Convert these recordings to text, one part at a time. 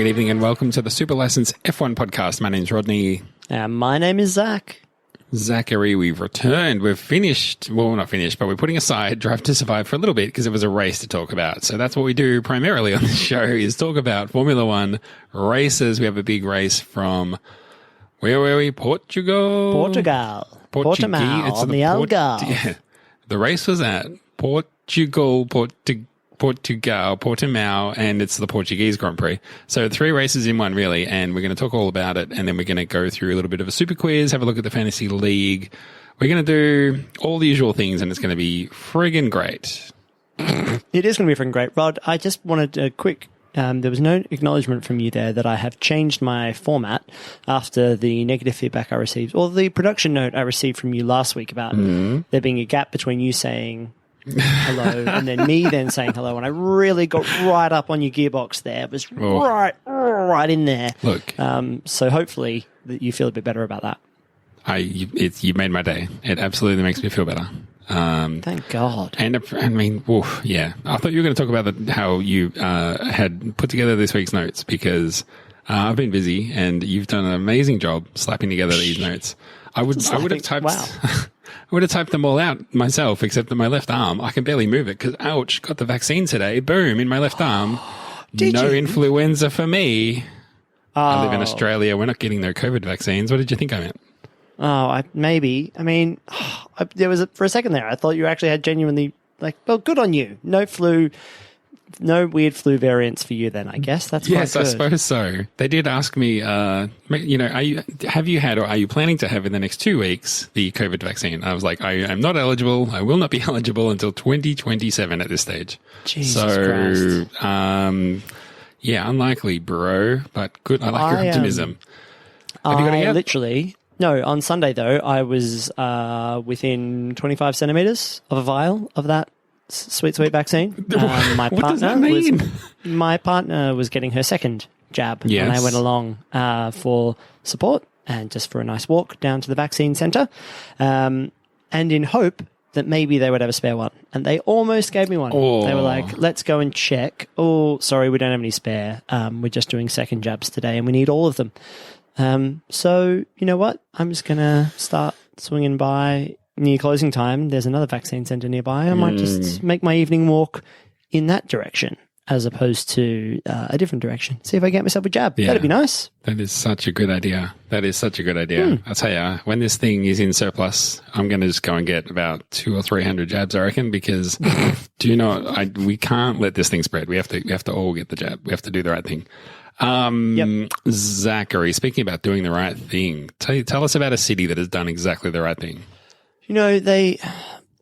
good evening, and welcome to the Super License F1 podcast. My name's Rodney. My name is Zach. Zachary, we've returned. We've finished. Well, we're not finished, but we're putting aside Drive to Survive for a little bit because it was a race to talk about. So that's what we do primarily on the show is talk about Formula One races. We have a big race from, where were we? Portimao on the Algarve. Yeah. The race was at Portimao, and it's the Portuguese Grand Prix. So 3 races in one, really, and we're going to talk all about it, and then we're going to go through a little bit of a super quiz, have a look at the Fantasy League. We're going to do all the usual things, and it's going to be friggin' great. It is going to be friggin' great. Rod, I just wanted a quick... there was no acknowledgement from you there that I have changed my format after the negative feedback I received, or the production note I received from you last week about there being a gap between you saying... hello, and then me then saying hello, and I really got right up on your gearbox there. It was right in there. Look, so hopefully that you feel a bit better about that. You made my day. It absolutely makes me feel better. Thank God. And I mean, yeah. I thought you were going to talk about how you had put together this week's notes because I've been busy, and you've done an amazing job slapping together these notes. I would have typed. Wow. I would have typed them all out myself, except that my left arm, I can barely move it because, ouch, got the vaccine today. Boom, in my left arm. No influenza for me. I live in Australia. We're not getting no COVID vaccines. What did you think I meant? Maybe. I mean, there was for a second there, I thought you actually had genuinely, well, good on you. No flu. No weird flu variants for you then, I guess. That's yes, quite good. I suppose so. They did ask me, have you had or are you planning to have in the next 2 weeks the COVID vaccine? I was like, I am not eligible. I will not be eligible until 2027 at this stage. Jesus Christ. Yeah, unlikely, bro, but good. I like your optimism. Have you got it yet? Literally... No, on Sunday, though, I was within 25 centimetres of a vial of that sweet vaccine. What does that mean? My partner was getting her second jab, yes. And I went along for support and just for a nice walk down to the vaccine centre, and in hope that maybe they would have a spare one. And they almost gave me one. Oh. They were like, let's go and check. Oh, sorry, we don't have any spare. We're just doing second jabs today, and we need all of them. So, you know what? I'm just going to start swinging by near closing time. There's another vaccine centre nearby. I might just make my evening walk in that direction as opposed to a different direction. See if I get myself a jab. Yeah. That'd be nice. That is such a good idea. I'll tell you, when this thing is in surplus, I'm going to just go and get about 200 or 300 jabs, I reckon, because we can't let this thing spread. We have to all get the jab. We have to do the right thing. Yep. Zachary, speaking about doing the right thing, tell us about a city that has done exactly the right thing.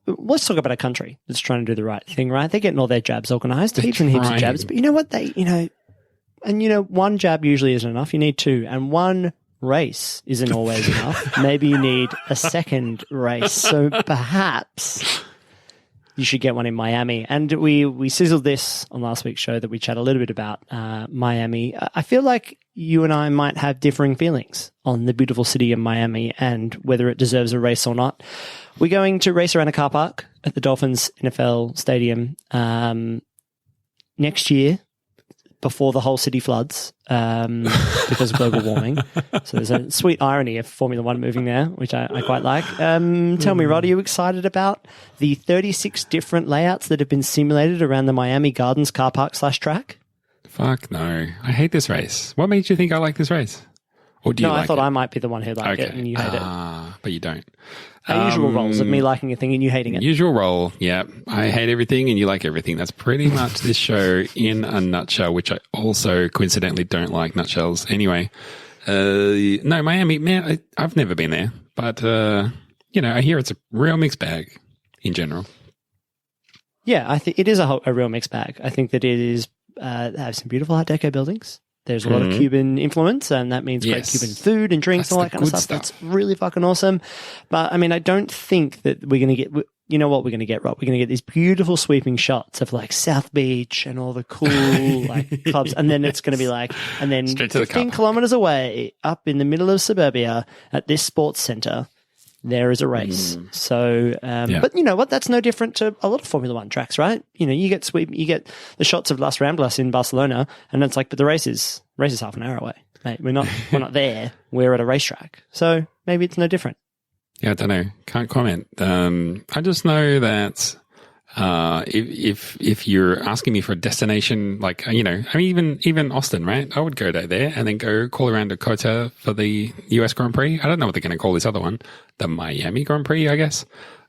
Let's talk about a country that's trying to do the right thing, right? They're getting all their jabs organised, heaps and heaps of jabs. But you know what? One jab usually isn't enough. You need 2. And one race isn't always enough. Maybe you need a second race. So perhaps you should get one in Miami. And we sizzled this on last week's show that we chat a little bit about Miami. I feel like you and I might have differing feelings on the beautiful city of Miami and whether it deserves a race or not. We're going to race around a car park at the Dolphins NFL Stadium next year before the whole city floods because of global warming. So there's a sweet irony of Formula One moving there, which I quite like. Tell me, Rod, are you excited about the 36 different layouts that have been simulated around the Miami Gardens car park / track? Fuck no. I hate this race. What makes you think I like this race? Or do you like I thought it? I might be the one who liked it and you hate it. But you don't. Our usual roles of me liking a thing and you hating it. Usual role, yeah. I hate everything and you like everything. That's pretty much this show in a nutshell, which I also coincidentally don't like nutshells. Anyway, no, Miami, man, I've never been there. But, I hear it's a real mixed bag in general. Yeah, I think it is a real mixed bag. I think that it is have some beautiful Art Deco buildings. There's a lot of Cuban influence, and that means great Cuban food and drinks and all that kind of stuff. That's really fucking awesome. But, I mean, I don't think that we're going to get... You know what we're going to get, Rob? We're going to get these beautiful sweeping shots of, South Beach and all the cool, clubs. And then it's going to be and then 15 kilometres away, up in the middle of suburbia at this sports centre, there is a race. So, but you know what? That's no different to a lot of Formula One tracks, right? You know, you get the shots of Las Ramblas in Barcelona, and it's like, but the race is half an hour away. Mate, we're not there. We're at a racetrack. So maybe it's no different. Yeah, I don't know. Can't comment. I just know that if you're asking me for a destination, like, you know, I mean, even Austin, right? I would go there and then go call around Dakota for the US Grand Prix. I don't know what they're going to call this other one, the Miami Grand Prix, I guess.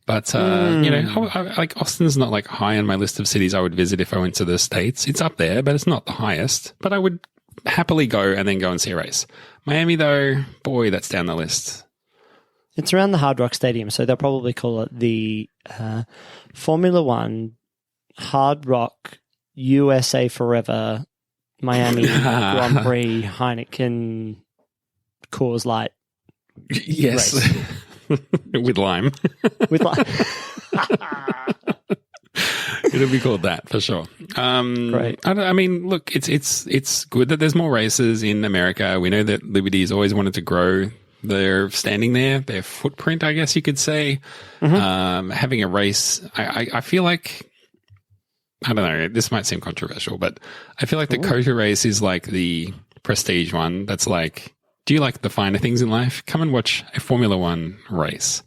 But you know, like Austin's not like high on my list of cities I would visit if I went to the States. It's up there, but it's not the highest. But I would happily go and then go and see a race. Miami, though, boy, that's down the list. It's around the Hard Rock Stadium, so they'll probably call it the Formula One Hard Rock USA Forever Miami Grand Prix Heineken Coors Light. Yes, with lime. With lime. It'll be called that for sure. Great. I mean, look, it's good that there's more races in America. We know that Liberty's always wanted to grow their standing there, their footprint, I guess you could say. Having a race, I feel like, I don't know, this might seem controversial, but I feel like the COTA race is like the prestige one. That's like, do you like the finer things in life? Come and watch a Formula One race.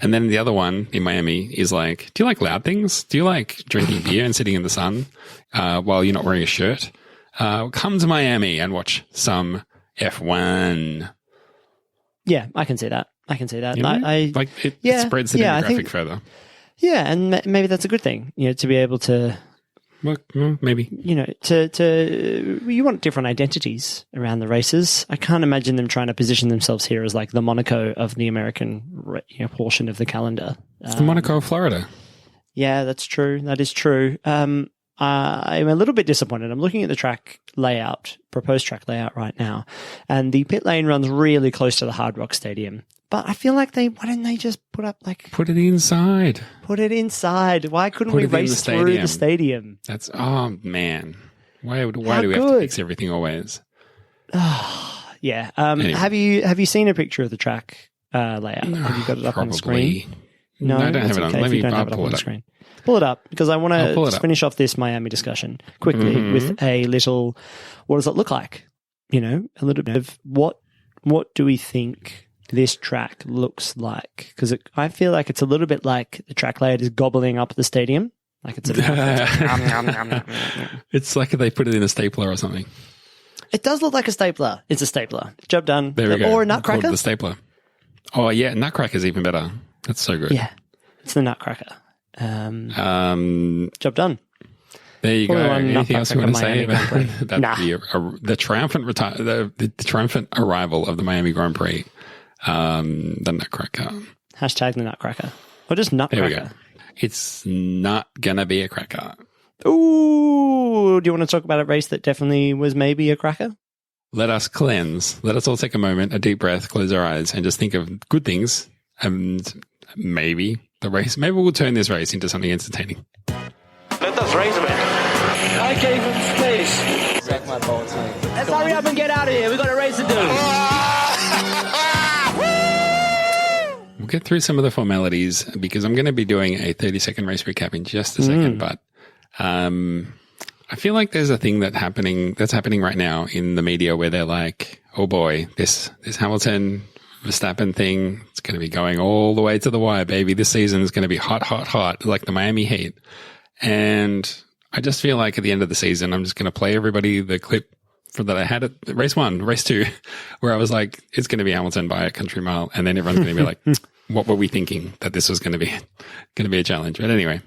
And then the other one in Miami is like, do you like loud things? Do you like drinking beer and sitting in the sun while you're not wearing a shirt? Come to Miami and watch some F1. Yeah, I can see that. You know? It spreads the demographic further. Yeah, and maybe that's a good thing, you know, to be able to... Well, maybe. You know, you want different identities around the races. I can't imagine them trying to position themselves here as like the Monaco of the American portion of the calendar. It's the Monaco of Florida. Yeah, that's true. That is true. I'm a little bit disappointed. I'm looking at the track layout, proposed track layout right now, and the pit lane runs really close to the Hard Rock Stadium. But I feel like why didn't they just put it inside? Put it inside. Why couldn't we race through the stadium? That's, oh man. Why do we have to fix everything always? Yeah. Anyway. Have you seen a picture of the track layout? Have you got it up on the screen? No, I don't have it on. Let me pull it up. Screen. Pull it up, because I want to finish off this Miami discussion quickly with a little, what does it look like? You know, a little bit of what do we think this track looks like? Because I feel like it's a little bit like the track layout is gobbling up the stadium. Like it's it's like they put it in a stapler or something. It does look like a stapler. It's a stapler. Job done. There we go. Or a nutcracker. The stapler. Oh yeah, nutcracker's even better. That's so good. Yeah, it's the nutcracker. Job done. There you go. Anything else you want to say about the triumphant arrival of the Miami Grand Prix? The nutcracker. Hashtag the nutcracker. Or just nutcracker. There we go. It's not gonna be a cracker. Ooh, do you want to talk about a race that definitely was maybe a cracker? Let us cleanse. Let us all take a moment, a deep breath, close our eyes, and just think of good things. And maybe we'll turn this race into something entertaining. Let us race a bit. I gave him space. Suck my balls, mate. Let's hurry up and get out of here. We got a race to do. We'll get through some of the formalities because I'm going to be doing a 30-second race recap in just a second. But I feel like there's a thing that's happening right now in the media where they're like, oh boy, this Hamilton Verstappen thing, it's going to be going all the way to the wire, baby. This season is going to be hot, hot, hot, like the Miami Heat. And I just feel like at the end of the season, I'm just going to play everybody the clip that I had at race 1, race 2, where I was like, it's going to be Hamilton by a country mile. And then everyone's going to be like, what were we thinking that this was going to be a challenge? But anyway,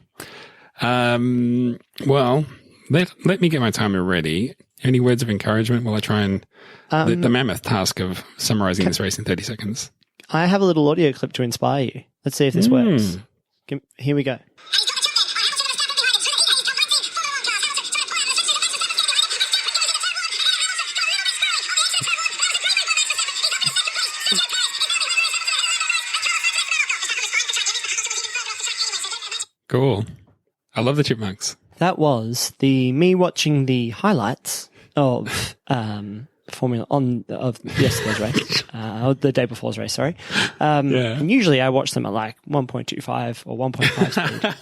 well, let me get my timer ready. Any words of encouragement while I try and the mammoth task of summarizing this race in 30 seconds? I have a little audio clip to inspire you. Let's see if this works. Here we go. Cool. I love the chipmunks. That was me watching the highlights of of yesterday's race, or the day before's race, sorry. And usually I watch them at like 1.25 or 1.5 speed.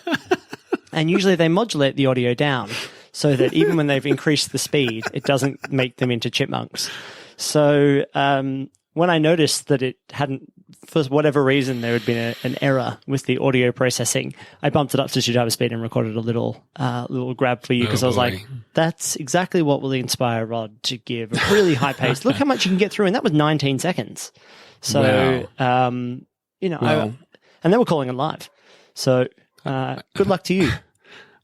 And usually they modulate the audio down so that even when they've increased the speed, it doesn't make them into chipmunks. So when I noticed that it hadn't, for whatever reason, there had been an error with the audio processing, I bumped it up to 2 speed and recorded a little grab for you because I was like, that's exactly what will inspire Rod to give a really high pace. Look how much you can get through, and that was 19 seconds. So, and they were calling it live. So good luck to you.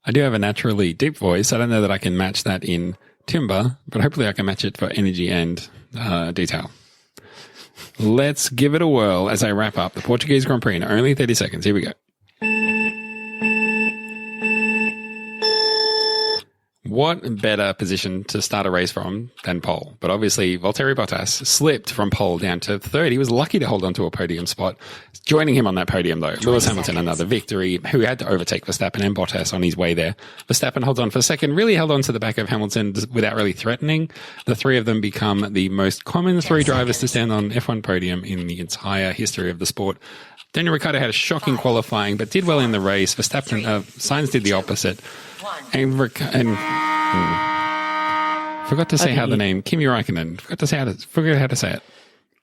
I do have a naturally deep voice. I don't know that I can match that in timbre, but hopefully I can match it for energy and detail. Let's give it a whirl as I wrap up the Portuguese Grand Prix in only 30 seconds. Here we go. What better position to start a race from than pole? But obviously, Valtteri Bottas slipped from pole down to third. He was lucky to hold on to a podium spot. Joining him on that podium, though, Lewis Hamilton, another victory, who had to overtake Verstappen and Bottas on his way there. Verstappen holds on for second, really held on to the back of Hamilton without really threatening. The three of them become the most common three drivers to stand on F1 podium in the entire history of the sport. Daniel Ricciardo had a shocking qualifying, but did well in the race. Verstappen, Sainz did the opposite. And forgot to say how the name Kimi Räikkönen. Forgot how to say it.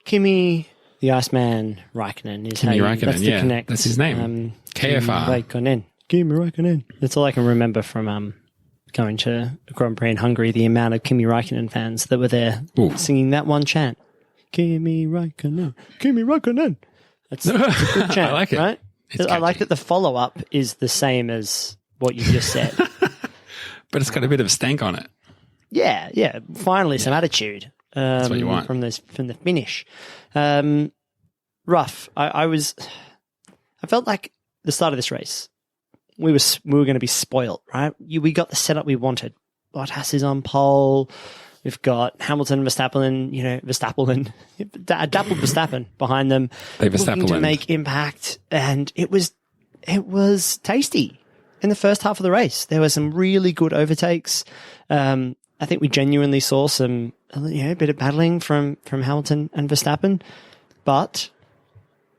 Kimi, the Iceman Räikkönen is Kimi how Räikkönen, that's the connect. That's his name. KFR. Kimi Räikkönen. That's all I can remember from going to a Grand Prix in Hungary. The amount of Kimi Räikkönen fans that were there singing that one chant. Kimi Räikkönen. Kimi Räikkönen. That's a good chant. I like it. Right? I like that the follow up is the same as what you just said. But it's got a bit of stank on it. Yeah. Finally, some attitude. That's what you want from the finish. Rough. I felt like the start of this race, we were going to be spoilt, right? We got the setup we wanted. Bottas is on pole. We've got Hamilton and Verstappen, dappled Verstappen behind them, looking to make impact, and it was tasty. In the first half of the race, there were some really good overtakes. I think we genuinely saw some, a bit of battling from Hamilton and Verstappen. But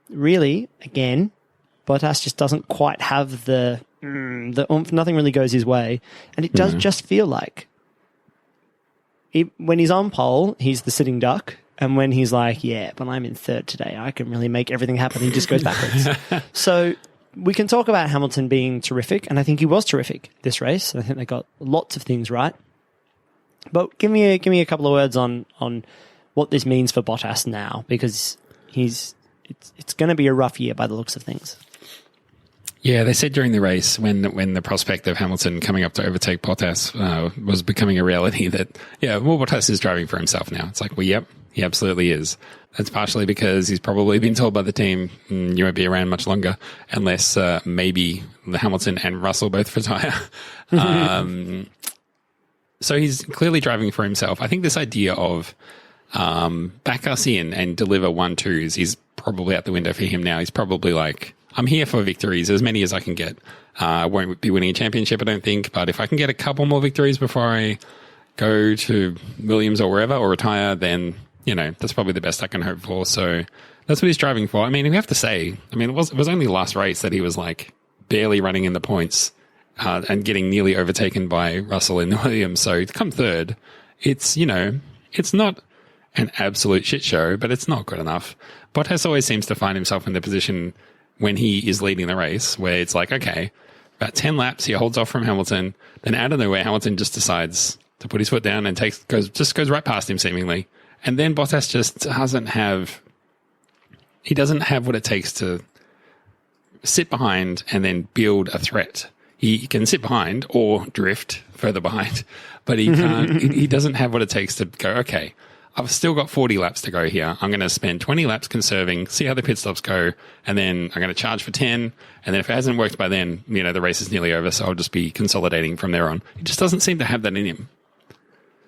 really, again, Bottas just doesn't quite have the oomph. Nothing really goes his way. And it does just feel like when he's on pole, he's the sitting duck. And when he's like, but I'm in third today, I can really make everything happen, he just goes backwards. So we can talk about Hamilton being terrific, and I think he was terrific this race. I think they got lots of things right. But give me a couple of words on what this means for Bottas now, because it's going to be a rough year by the looks of things. Yeah, they said during the race when the prospect of Hamilton coming up to overtake Bottas was becoming a reality that, Bottas is driving for himself now. It's like, well, yep, he absolutely is. That's partially because he's probably been told by the team, you won't be around much longer unless maybe Hamilton and Russell both retire. So he's clearly driving for himself. I think this idea of back us in and deliver 1-2s is probably out the window for him now. He's probably like, I'm here for victories, as many as I can get. I won't be winning a championship, I don't think, but if I can get a couple more victories before I go to Williams or wherever or retire, then that's probably the best I can hope for. So that's what he's driving for. I mean, we have to say, it was only last race that he was like barely running in the points and getting nearly overtaken by Russell in Williams. So to come third, it's not an absolute shit show, but it's not good enough. Bottas always seems to find himself in the position when he is leading the race where it's like, okay, about 10 laps, he holds off from Hamilton. Then out of nowhere, Hamilton just decides to put his foot down and goes right past him seemingly. And then Bottas just doesn't have what it takes to sit behind and then build a threat. He can sit behind or drift further behind, but he can't, he doesn't have what it takes to go, okay, I've still got 40 laps to go here. I'm going to spend 20 laps conserving, see how the pit stops go, and then I'm going to charge for 10. And then if it hasn't worked by then, the race is nearly over, so I'll just be consolidating from there on. He just doesn't seem to have that in him.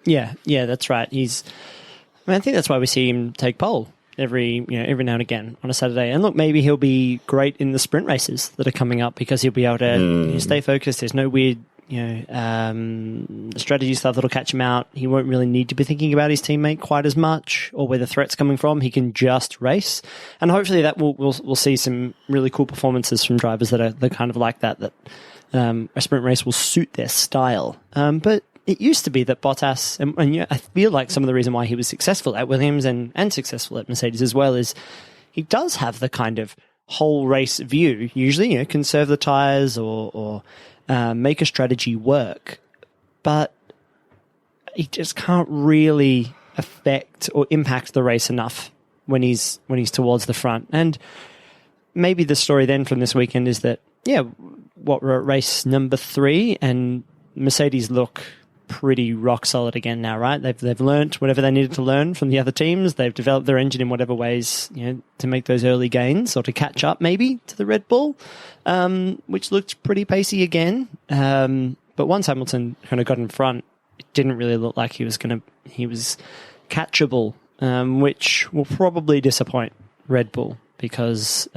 Yeah, that's right. I think that's why we see him take pole every now and again on a Saturday. And look, maybe he'll be great in the sprint races that are coming up because he'll be able to stay focused. There's no weird strategy stuff that'll catch him out. He won't really need to be thinking about his teammate quite as much or where the threat's coming from. He can just race, and hopefully that we'll see some really cool performances from drivers that are kind of like that. A sprint race will suit their style. But it used to be that Bottas, and I feel like some of the reason why he was successful at Williams and successful at Mercedes as well is he does have the kind of whole race view. Usually, conserve the tires or make a strategy work, but he just can't really affect or impact the race enough when he's towards the front. And maybe the story then from this weekend is that we're at race number 3 and Mercedes look pretty rock solid again now, right? They've learnt whatever they needed to learn from the other teams. They've developed their engine in whatever ways, to make those early gains or to catch up maybe to the Red Bull, which looked pretty pacey again. But once Hamilton kind of got in front, it didn't really look like he was catchable, which will probably disappoint Red Bull because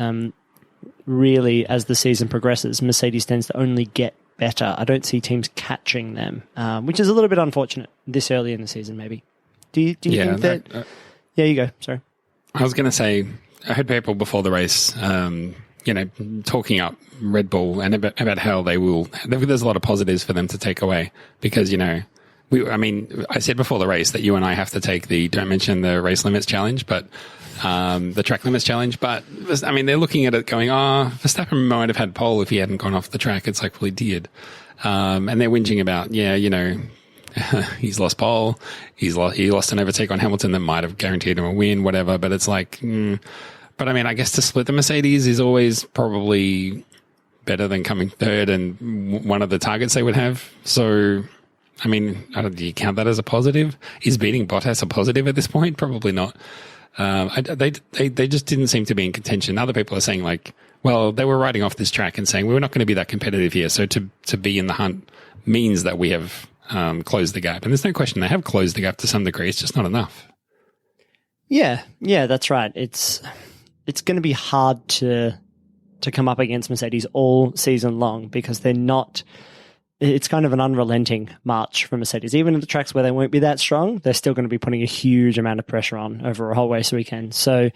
really, as the season progresses, Mercedes tends to only get better. I don't see teams catching them, which is a little bit unfortunate this early in the season, maybe. Do you think that... yeah, you go. Sorry. I was going to say, I heard people before the race, talking up Red Bull and about how there's a lot of positives for them to take away because, I said before the race that you and I have to take don't mention the race limits challenge, but the track limits challenge, but they're looking at it going, Verstappen might have had pole if he hadn't gone off the track. It's like, well, he did. And they're whinging about, he's lost pole. He lost an overtake on Hamilton that might have guaranteed him a win, whatever. But it's like, but I guess to split the Mercedes is always probably better than coming third and one of the targets they would have. So, do you count that as a positive? Is beating Bottas a positive at this point? Probably not. They just didn't seem to be in contention. Other people are saying they were riding off this track and saying we're not going to be that competitive here. So to be in the hunt means that we have closed the gap. And there's no question they have closed the gap to some degree. It's just not enough. Yeah, that's right. It's going to be hard to come up against Mercedes all season long because they're not. It's kind of an unrelenting march for Mercedes. Even at the tracks where they won't be that strong, they're still going to be putting a huge amount of pressure on over a whole race weekend. So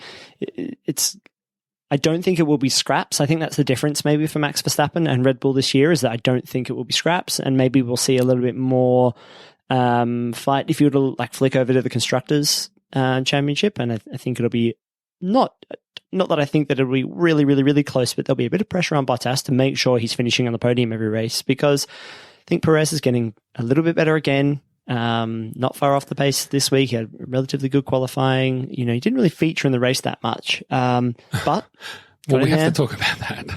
I don't think it will be scraps. I think that's the difference maybe for Max Verstappen and Red Bull this year is that I don't think it will be scraps, and maybe we'll see a little bit more fight if you were to flick over to the Constructors Championship, and I think it'll be not that I think that it'll be really, really, really close, but there'll be a bit of pressure on Bottas to make sure he's finishing on the podium every race because I think Perez is getting a little bit better again. Not far off the pace this week. He had relatively good qualifying. He didn't really feature in the race that much. But we have to talk about that.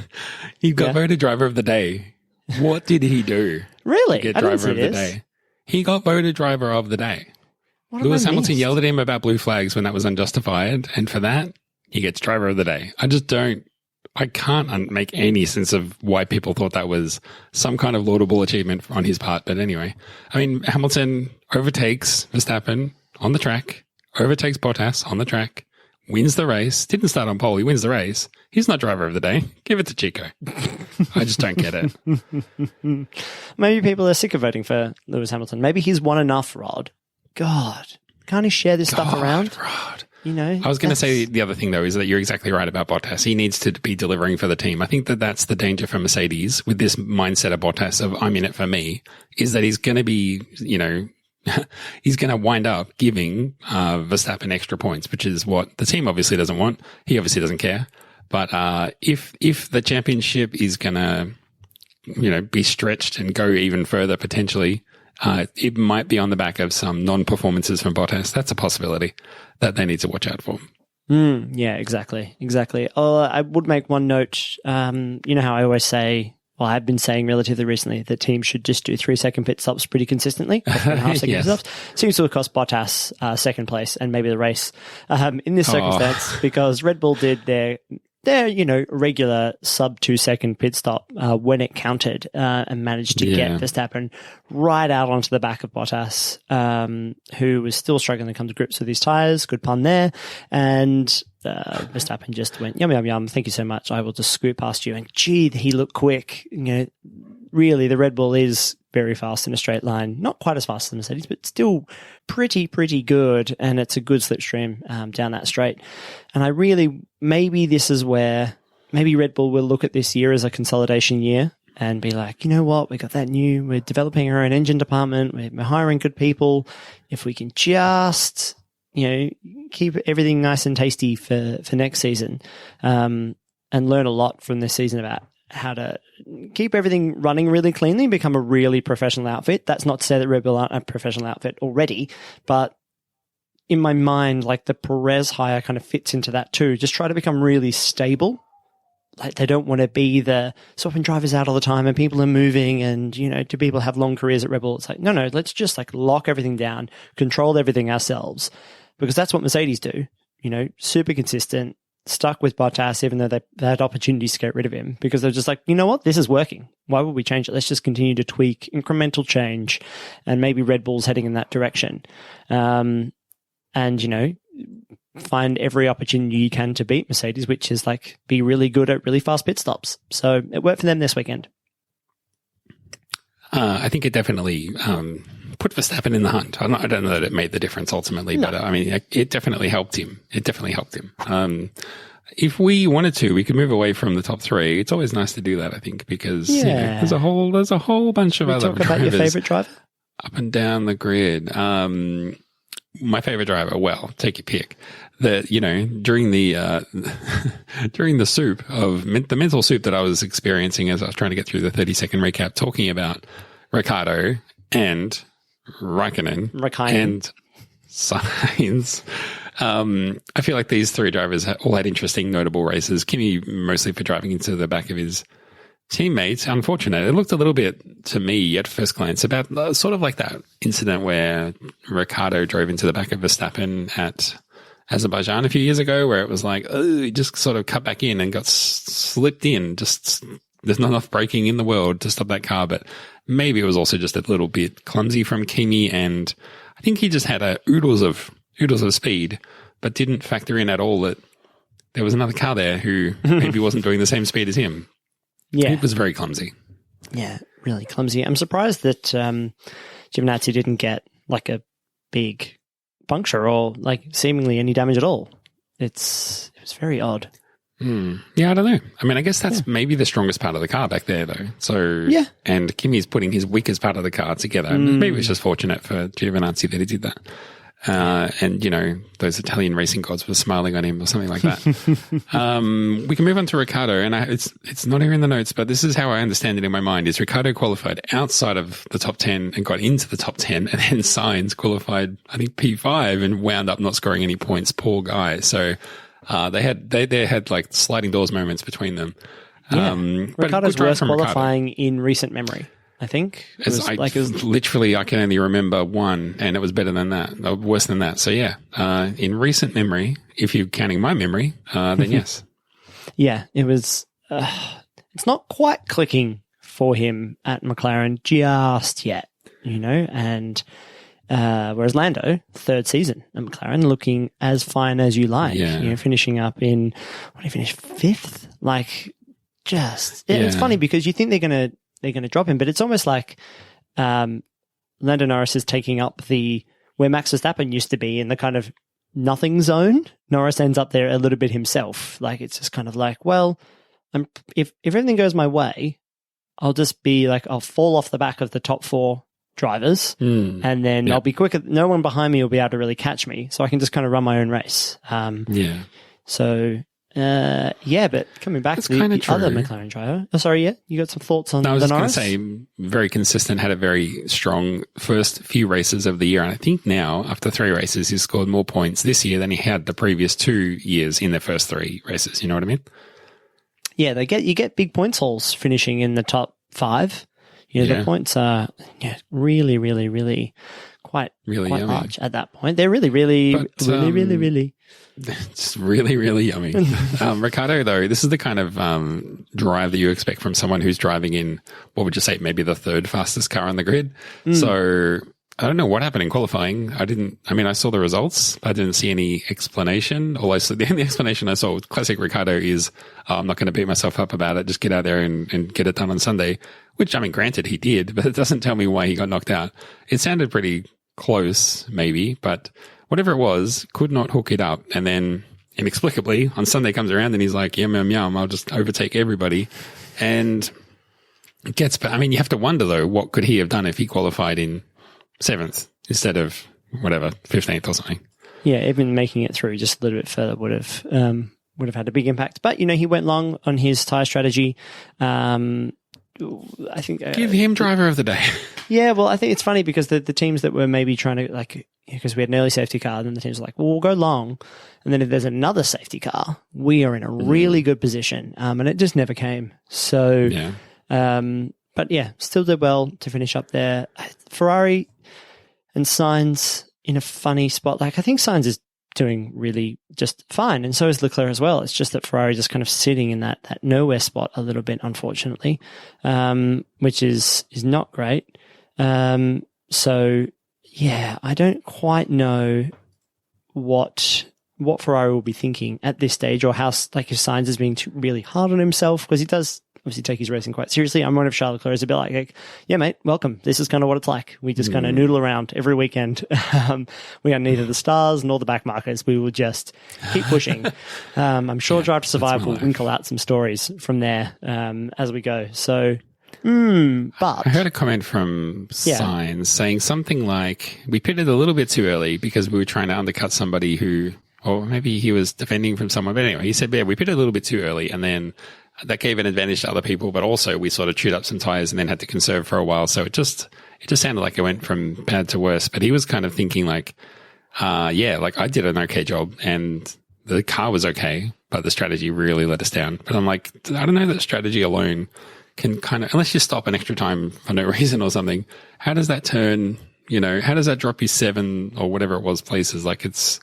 He got voted driver of the day. What did he do? Really? To get driver of the day. He got voted driver of the day. Lewis Hamilton yelled at him about blue flags when that was unjustified, and for that, he gets driver of the day. I can't make any sense of why people thought that was some kind of laudable achievement on his part. But anyway, Hamilton overtakes Verstappen on the track, overtakes Bottas on the track, wins the race, didn't start on pole, he wins the race. He's not driver of the day. Give it to Chico. I just don't get it. Maybe people are sick of voting for Lewis Hamilton. Maybe he's won enough, Rod. God, can't he share this stuff around? Rod. I was going to say the other thing, though, is that you're exactly right about Bottas. He needs to be delivering for the team. I think that that's the danger for Mercedes with this mindset of Bottas of I'm in it for me, is that he's going to be, he's going to wind up giving Verstappen extra points, which is what the team obviously doesn't want. He obviously doesn't care. But if the championship is going to, be stretched and go even further potentially, it might be on the back of some non-performances from Bottas. That's a possibility that they need to watch out for. Yeah, exactly. I would make one note. You know how I always say, well, I've been saying relatively recently that teams should just do 3-second pit stops pretty consistently. Half-second pit stops. Seems to have cost Bottas second place and maybe the race in this circumstance because Red Bull did their regular sub 2-second pit stop when it counted and managed to get Verstappen right out onto the back of Bottas, who was still struggling to come to grips with his tyres. Good pun there. And Verstappen just went, yum, yum, yum. Thank you so much. I will just scoot past you. And gee, he looked quick. really the Red Bull is very fast in a straight line. Not quite as fast as the Mercedes, but still pretty good. And it's a good slipstream down that straight. And maybe this is where maybe Red Bull will look at this year as a consolidation year and be like, you know what, we're developing our own engine department. We're hiring good people. If we can just, keep everything nice and tasty for next season, and learn a lot from this season about how to keep everything running really cleanly and become a really professional outfit. That's not to say that Red Bull aren't a professional outfit already, but in my mind, like the Perez hire kind of fits into that too. Just try to become really stable. Like they don't want to be the swapping drivers out all the time and people are moving and, do people have long careers at Red Bull? It's like, no, let's just like lock everything down, control everything ourselves, because that's what Mercedes do, super consistent, stuck with Bottas, even though they had opportunities to get rid of him, because they're just like, you know what, this is working. Why would we change it? Let's just continue to tweak, incremental change, and maybe Red Bull's heading in that direction. And, find every opportunity you can to beat Mercedes, which is like be really good at really fast pit stops. So it worked for them this weekend. I think it definitely put Verstappen in the hunt. I don't know that it made the difference ultimately, but I mean, it definitely helped him. If we wanted to, we could move away from the top three. It's always nice to do that, I think, because there's a whole bunch of other drivers. Talk about your favorite driver up and down the grid. My favorite driver, well, take your pick. During the soup of the mental soup that I was experiencing as I was trying to get through the 30-second recap, talking about Ricciardo and Raikkonen and Sainz. I feel like these three drivers all had interesting, notable races. Kimi mostly for driving into the back of his teammates. Unfortunate. It looked a little bit to me at first glance about sort of like that incident where Ricciardo drove into the back of Verstappen at Azerbaijan a few years ago, where it was like, he just sort of cut back in and got slipped in. Just there's not enough braking in the world to stop that car, but maybe it was also just a little bit clumsy from Kimi, and I think he just had oodles of speed, but didn't factor in at all that there was another car there who maybe wasn't doing the same speed as him. Yeah, it was very clumsy. Yeah, really clumsy. I'm surprised that Giovinazzi didn't get like a big puncture or like seemingly any damage at all. It was very odd. Yeah, I don't know. I mean, I guess that's maybe the strongest part of the car back there, though. So yeah, and Kimi's putting his weakest part of the car together. Maybe it was just fortunate for Giovinazzi that he did that. And those Italian racing gods were smiling on him or something like that. We can move on to Ricciardo, and it's not here in the notes, but this is how I understand it in my mind: is Ricciardo qualified outside of the top 10 and got into the top 10, and then Sainz qualified, I think P5, and wound up not scoring any points. Poor guy. So they had like sliding doors moments between them. Yeah. Ricciardo's worst qualifying in recent memory, I think. Literally, I can only remember one, and it was better than that, or worse than that. So yeah, in recent memory, if you're counting my memory, then yes. Yeah, it was. It's not quite clicking for him at McLaren just yet, and whereas Lando, third season at McLaren, looking as fine as you like, finishing up in, what did he finish, fifth? Like, it's funny because you think they're going to drop him, but it's almost like Lando Norris is taking up where Max Verstappen used to be in the kind of nothing zone. Norris ends up there a little bit himself. Like, it's just kind of like, well, if everything goes my way, I'll just be like, I'll fall off the back of the top four drivers, and then I'll be quicker. No one behind me will be able to really catch me, so I can just kind of run my own race. But coming back to the other McLaren driver. Oh, sorry, you got some thoughts on the Norris? I was just going to say, very consistent, had a very strong first few races of the year, and I think now, after 3 races, he's scored more points this year than he had the previous 2 years in their first 3 races. You know what I mean? Yeah, you get big points hauls finishing in the top 5. The points are really, really, really quite large at that point. They're really, really, really. It's really, really yummy. Ricciardo, though, this is the kind of drive that you expect from someone who's driving in, what would you say, maybe the 3rd fastest car on the grid. So I don't know what happened in qualifying. I saw the results, but I didn't see any explanation. The only explanation I saw with classic Ricardo is, I'm not going to beat myself up about it. Just get out there and get it done on Sunday, which, granted he did, but it doesn't tell me why he got knocked out. It sounded pretty close, maybe, but whatever it was, could not hook it up. And then inexplicably on Sunday comes around and he's like, yum, yum, yum, I'll just overtake everybody. And you have to wonder though, what could he have done if he qualified in 7th instead of 15th or something? Yeah, even making it through just a little bit further would have had a big impact. But he went long on his tyre strategy. I think give him driver of the day. Yeah, well, I think it's funny because the teams that were maybe trying to because we had an early safety car, then the teams were like, well, we'll go long, and then if there's another safety car, we are in a really good position, and it just never came. So, yeah. But yeah, still did well to finish up there. Ferrari and Sainz in a funny spot. I think Sainz is doing really just fine, and so is Leclerc as well. It's just that Ferrari just kind of sitting in that nowhere spot a little bit, unfortunately, which is not great. So yeah, I don't quite know what Ferrari will be thinking at this stage, or how if Sainz is being really hard on himself, because he does obviously take his racing quite seriously. I'm wondering if Charles Leclerc is a bit like, yeah, mate, welcome. This is kind of what it's like. We just kind of noodle around every weekend. We are neither the stars nor the back markers. We will just keep pushing. I'm sure Drive to Survive will winkle out some stories from there as we go. So, but I heard a comment from Sainz saying something like, we pitted a little bit too early because we were trying to undercut somebody who, or maybe he was defending from someone. But anyway, he said, yeah, we pitted a little bit too early, and then that gave an advantage to other people, but also we sort of chewed up some tires and then had to conserve for a while. So it just sounded like it went from bad to worse. But he was kind of thinking I did an okay job and the car was okay, but the strategy really let us down. But I'm like, I don't know that strategy alone can kind of, unless you stop an extra time for no reason or something, how does that turn, how does that drop you 7 or whatever it was places? There's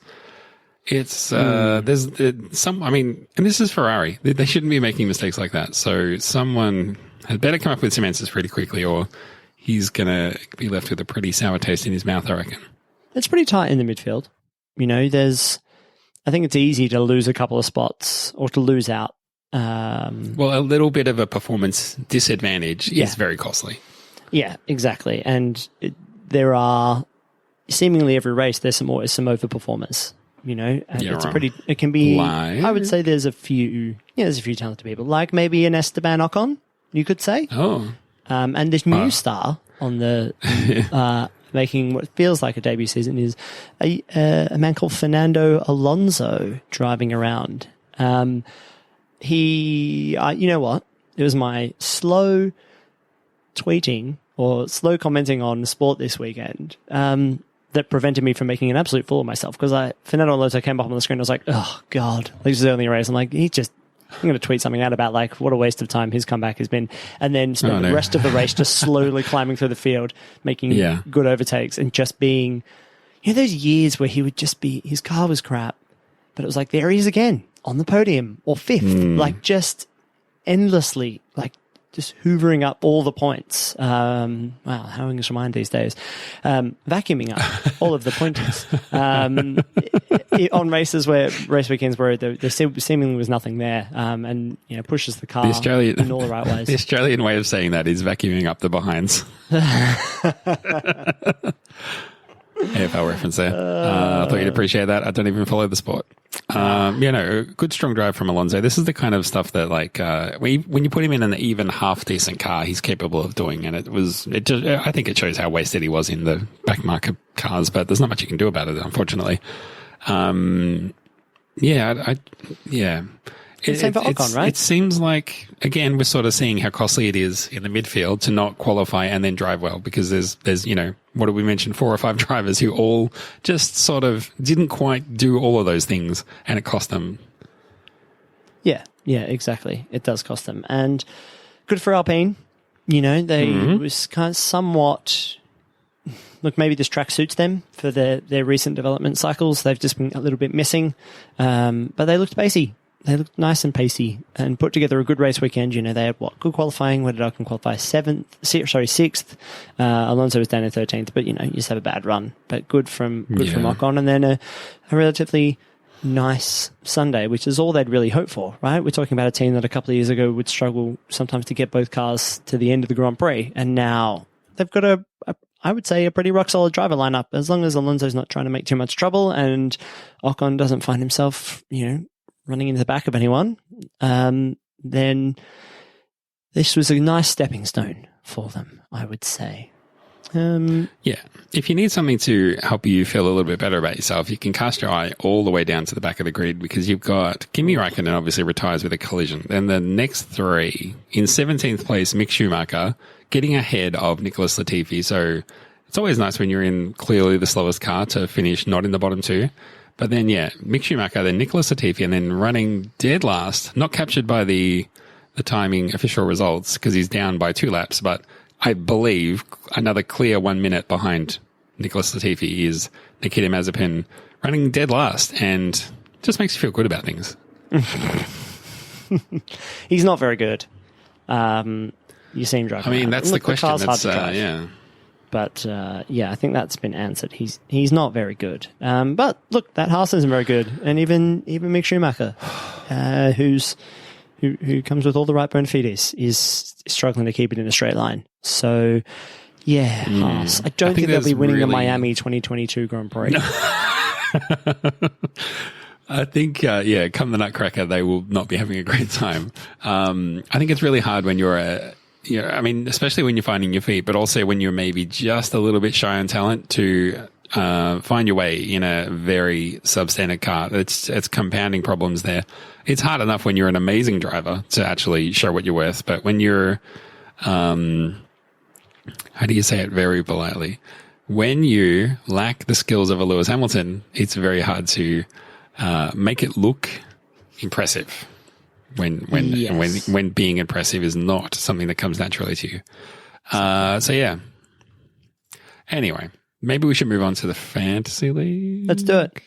some, and this is Ferrari. They shouldn't be making mistakes like that. So someone had better come up with some answers pretty quickly, or he's going to be left with a pretty sour taste in his mouth, I reckon. It's pretty tight in the midfield. I think it's easy to lose a couple of spots or to lose out. Well, a little bit of a performance disadvantage is very costly. Yeah, exactly. And there are seemingly every race, there's some overperformers. It can be, I would say there's a few talented people, like maybe an Esteban Ocon, you could say. Oh. And this new star on the, making what feels like a debut season is a man called Fernando Alonso driving around. You know what? It was my slow tweeting or slow commenting on the sport this weekend, that prevented me from making an absolute fool of myself, because Fernando Alonso came up on the screen. I was like, oh God, this is only a race. I'm like, I'm going to tweet something out about what a waste of time his comeback has been, and then spend the rest of the race just slowly climbing through the field, making good overtakes, and just being, those years where he would just be, his car was crap, but it was like, there he is again on the podium or 5th, just endlessly, just hoovering up all the points. Wow, how English am I these days? Vacuuming up all of the pointers. On race weekends where there seemingly was nothing there, and pushes the car in all the right ways. The Australian way of saying that is vacuuming up the behinds. AFL reference there. I thought you'd appreciate that. I don't even follow the sport. A good strong drive from Alonso. This is the kind of stuff that, when you put him in an even half decent car, he's capable of doing. And I think it shows how wasted he was in the back market cars, but there's not much you can do about it, unfortunately. Same for Ocon, right? It seems like, again, we're sort of seeing how costly it is in the midfield to not qualify and then drive well, because there's what did we mention, 4 or 5 drivers who all just sort of didn't quite do all of those things, and it cost them. Yeah, exactly. It does cost them. And good for Alpine. They was kind of somewhat... Look, maybe this track suits them for their recent development cycles. They've just been a little bit missing, but they looked pacey. they looked nice and pacey and put together a good race weekend. You know, they had good qualifying. What did Ocon qualify? Sixth. Alonso was down in 13th, but you know, you just have a bad run. But good from Ocon, and then a relatively nice Sunday, which is all they'd really hoped for, right? We're talking about a team that a couple of years ago would struggle sometimes to get both cars to the end of the Grand Prix, and now they've got I would say a pretty rock solid driver lineup. As long as Alonso's not trying to make too much trouble and Ocon doesn't find himself, you know, running into the back of anyone, then this was a nice stepping stone for them, I would say. Yeah. If you need something to help you feel a little bit better about yourself, you can cast your eye all the way down to the back of the grid, because you've got Kimi Räikkönen obviously retires with a collision. Then the next three, in 17th place, Mick Schumacher, getting ahead of Nicholas Latifi. So it's always nice when you're in clearly the slowest car to finish not in the bottom two. But then, yeah, Mick Schumacher, then Nicholas Latifi, and then running dead last, not captured by the timing official results because he's down by 2 laps, but I believe another clear 1 minute behind Nicholas Latifi is Nikita Mazepin running dead last, and just makes you feel good about things. He's not very good. You see him driving. I mean, that's the question. That's, yeah. But yeah, I think that's been answered. He's not very good. But look, that Haas isn't very good, and even Mick Schumacher, who comes with all the right bona fides, is struggling to keep it in a straight line. So, yeah, Haas. I don't think they'll be winning the Miami 2022 Grand Prix. I think, come the Nutcracker, they will not be having a great time. I think it's really hard when you're I mean, especially when you're finding your feet, but also when you're maybe just a little bit shy on talent to find your way in a very substandard car. It's compounding problems there. It's hard enough when you're an amazing driver to actually show what you're worth, but when you're, how do you say it very politely? When you lack the skills of a Lewis Hamilton, it's very hard to make it look impressive. When being impressive is not something that comes naturally to you. So yeah. Anyway, maybe we should move on to the fantasy league. Let's do it.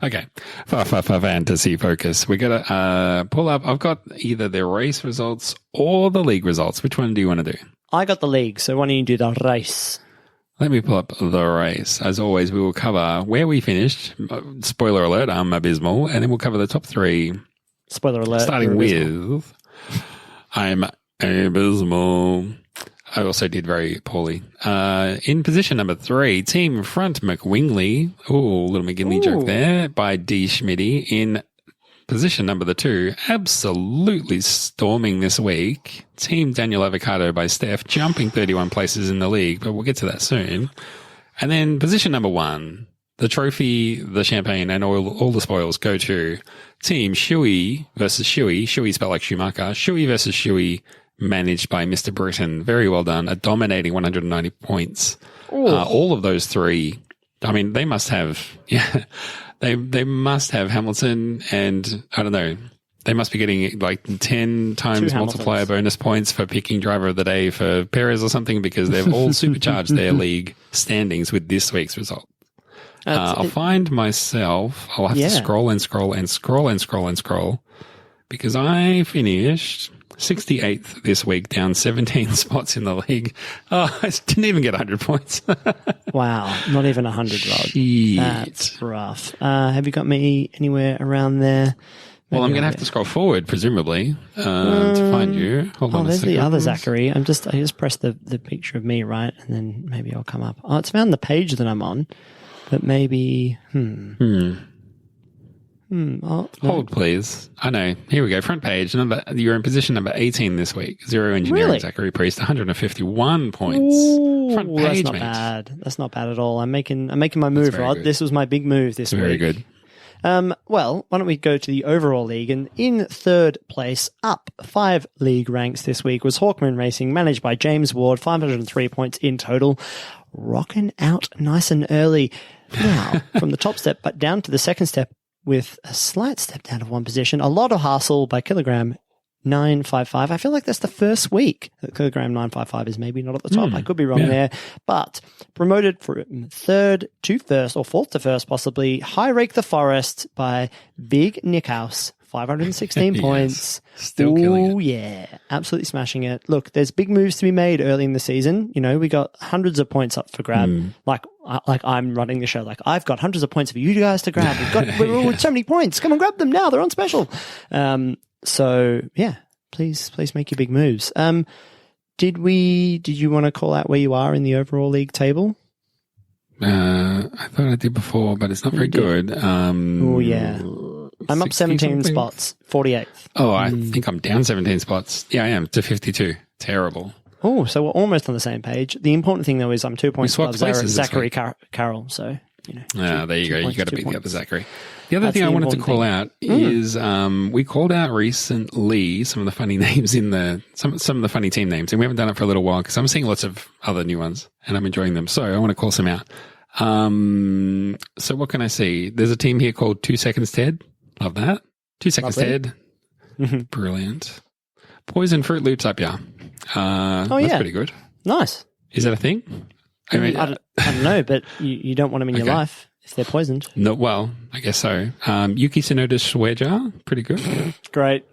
Okay. For fantasy focus, we got to pull up. I've got either the race results or the league results. Which one do you want to do? I got the league, so why don't you do the race? Let me pull up the race. As always, we will cover where we finished. Spoiler alert, I'm abysmal. And then we'll cover the top 3. Spoiler alert. Starting with, I'm abysmal. I also did very poorly. In position number 3, Team Front McWingley. Ooh, little McGinley joke there by D. Schmitty. In position number 2, absolutely storming this week, Team Daniel Avocado by Steph, jumping 31 places in the league, but we'll get to that soon. And then position number 1, the trophy, the champagne, and all the spoils go to Team Shuey versus Shuey. Shuey spelled like Schumacher. Shuey versus Shuey, managed by Mr. Britain. Very well done. A dominating 190 points. All of those 3, I mean, they must have, they must have Hamilton, and I don't know, they must be getting like 10 times multiplier bonus points for picking driver of the day for Perez or something, because they've all supercharged their league standings with this week's result. I'll find myself. I'll have to scroll and scroll and scroll and scroll and scroll, because I finished 68th this week, down 17 spots in the league. Oh, I didn't even get 100 points. Wow, not even 100, Rod. Shit. That's rough. Have you got me anywhere around there? Well, I'm going to have to scroll forward, presumably, to find you. Hold on a there's second. the other Zachary. I just pressed the picture of me, right? And then maybe I'll come up. Oh, it's found the page that I'm on. But maybe, Hold, please. I know. Here we go. Front page. You're in position number 18 this week. Zero Engineering, really? Zachary Priest, 151 points. Ooh, Front page, that's not mate. bad. That's not bad at all. I'm making my move, Rod. Good. This was my big move this week. Very good. Well, why don't we go to the overall league? And in third place, up 5 league ranks this week, was Hawkman Racing, managed by James Ward, 503 points in total. Rocking out nice and early. Now, from the top step, but down to the second step with a slight step down of 1 position. A lot of hassle by Kilogram 955. I feel like that's the first week that Kilogram 955 is maybe not at the top. I could be wrong there. But promoted from third to first, or fourth to first possibly, High Rake the Forest by Big Nickhouse, 516 Yes. points. Still killing Oh, it. yeah. Absolutely smashing it. Look, there's big moves to be made early in the season. You know, we got hundreds of points up for grab. Like I'm running the show. Like, I've got hundreds of points for you guys to grab. We're all with so many points. Come and grab them now. They're on special. So, yeah, please make your big moves. Did you want to call out where you are in the overall league table? I thought I did before, but it's not very good. Oh, yeah. I'm up 17 spots, 48th. Oh, I think I'm down 17 spots. Yeah, I am, to 52. Terrible. Oh, so we're almost on the same page. The important thing, though, is I'm 2 points swapped above places this Zachary week. Carroll. So, you know. There you go. You got to beat the other Zachary. The other That's thing I the wanted to important call thing. out is we called out recently some of the funny names in some of the funny team names, and we haven't done it for a little while because I'm seeing lots of other new ones and I'm enjoying them. So I want to call some out. So what can I see? There's a team here called 2 Seconds Ted. Love that. 2 Seconds Lovely. Ted. Brilliant. Poison Fruit Loops up, yeah. That's pretty good. Nice. Is that a thing? I mean, I don't know, but you don't want them in your Okay. life if they're poisoned. no, well, I guess so. Yuki Tsunoda Shueja, pretty good. Great.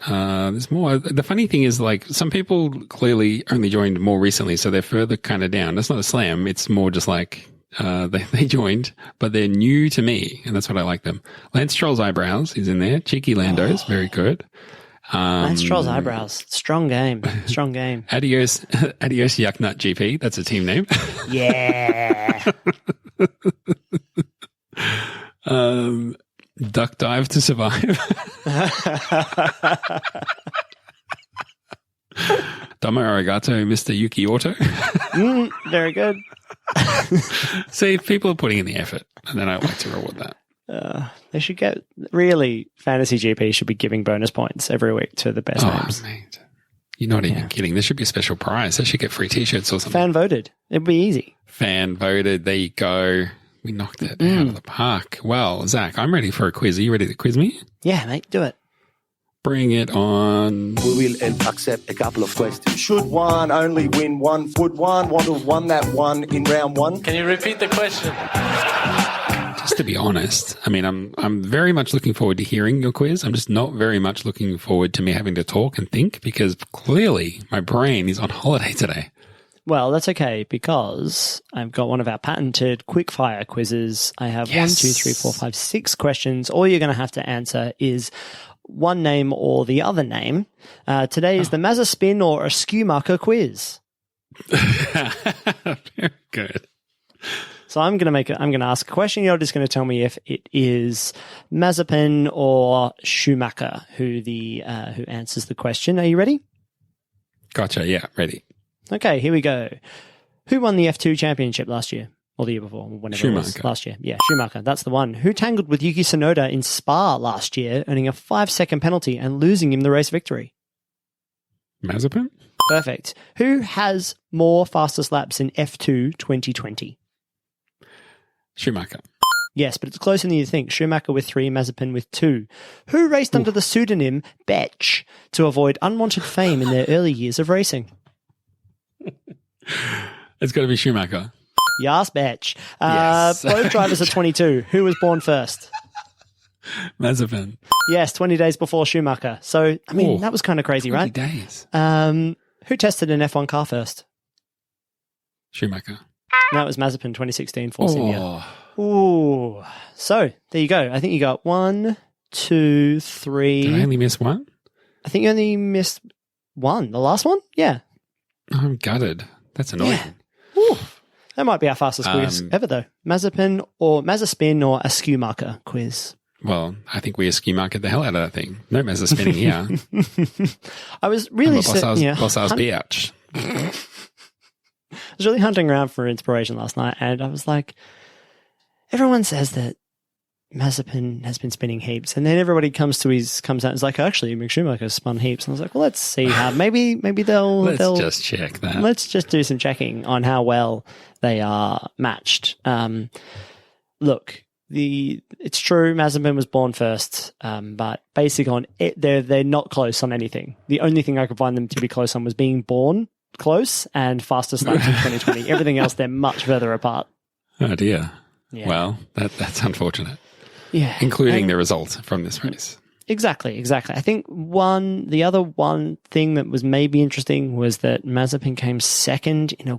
There's more. The funny thing is, like, some people clearly only joined more recently, so they're further kind of down. That's not a slam. It's more just like they joined, but they're new to me, and that's what I like them. Lance Stroll's Eyebrows is in there. Cheeky Lando's very good. Lance Stroll's Eyebrows. Strong game. Strong game. Adios Yucknut GP. That's a team name. Yeah. Duck Dive to Survive. Domo Arigato, Mr. Yuki Auto. Very good. See, people are putting in the effort, and then I like to reward that. They should get, really, Fantasy GP should be giving bonus points every week to the best names. Mate. You're not even kidding. There should be a special prize. They should get free t-shirts or something. Fan voted. It'd be easy. Fan voted. There you go. We knocked it out of the park. Well, Zach, I'm ready for a quiz. Are you ready to quiz me? Yeah, mate, do it. Bring it on. We will accept a couple of questions. Should one only win one? Would one want to have won that one in round one? Can you repeat the question? Just to be honest, I mean, I'm very much looking forward to hearing your quiz. I'm just not very much looking forward to me having to talk and think because clearly my brain is on holiday today. Well, that's okay because I've got one of our patented quickfire quizzes. I have 1, 2, 3, 4, 5, 6 questions. All you're going to have to answer is one name or the other name. Today is the Mazza Spin or a Skew Marker quiz. Very good. So I'm going to ask a question. You're just going to tell me if it is Mazepin or Schumacher who answers the question. Are you ready? Gotcha. Yeah, ready. Okay, here we go. Who won the F2 championship last year? Or the year before, whenever it was. Schumacher. Last year. Yeah, Schumacher. That's the one. Who tangled with Yuki Tsunoda in Spa last year, earning a 5-second penalty and losing him the race victory? Mazepin? Perfect. Who has more fastest laps in F2 2020? Schumacher. Yes, but it's closer than you think. Schumacher with 3, Mazepin with 2. Who raced under the pseudonym Betsch to avoid unwanted fame in their early years of racing? It's got to be Schumacher. Yes, Betsch. Yes. Both drivers are 22. Who was born first? Mazepin. Yes, 20 days before Schumacher. So, I mean, Oh, that was kind of crazy, 20 right? days. Who tested an F1 car first? Schumacher. That was Mazepin 2016 Force India. Oh, Ooh. So, there you go. I think you got 1, 2, 3. did I only miss one? I think you only missed one. The last one? Yeah. I'm gutted. That's annoying. Yeah. Ooh. That might be our fastest quiz ever, though. Mazepin or Mazespin or a Skew Marker quiz. Well, I think we skew market the hell out of that thing. No Mazda spinning here. I was really Bossars Biatch. I was really hunting around for inspiration last night, and I was like, everyone says that Mazepin has been spinning heaps, and then everybody comes out and is like, actually, Mick Schumacher spun heaps. And I was like, well, let's see how maybe they'll just check that. Let's just do some checking on how well they are matched. Look, it's true Mazepin was born first, but basic on it, they're not close on anything. The only thing I could find them to be close on was being born close and fastest laps in 2020. Everything else, they're much further apart. Oh dear. Yeah. Well, that's unfortunate. Yeah, Including the result from this race. Exactly. I think the other one thing that was maybe interesting was that Mazepin came second in a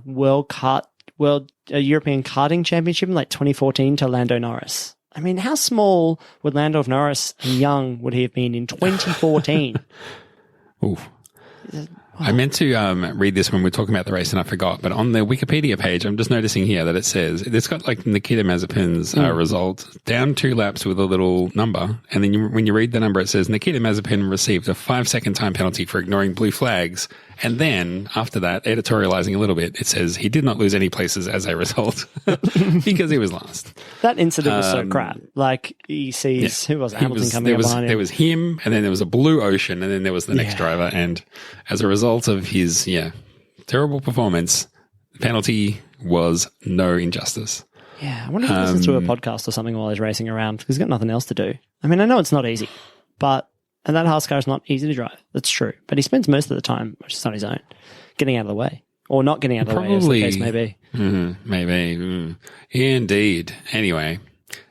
European karting championship in like 2014 to Lando Norris. I mean, how small would Lando Norris and young would he have been in 2014? Oof. I meant to read this when we were talking about the race and I forgot, but on the Wikipedia page, I'm just noticing here that it says, it's got like Nikita Mazepin's result down 2 laps with a little number. And then when you read the number, it says Nikita Mazepin received a 5-second time penalty for ignoring blue flags. And then after that, editorializing a little bit, it says he did not lose any places as a result because he was last. That incident was so crap. Like he sees, who was Hamilton coming up behind him? There was him, and then there was a blue ocean, and then there was the next driver. And as a result of his, terrible performance, the penalty was no injustice. Yeah, I wonder if he listens to a podcast or something while he's racing around because he's got nothing else to do. I mean, I know it's not easy, and that Haas car is not easy to drive. That's true. But he spends most of the time, which is on his own, getting out of the way. Or not getting out of the way, as the case may be. Maybe. Indeed. Anyway,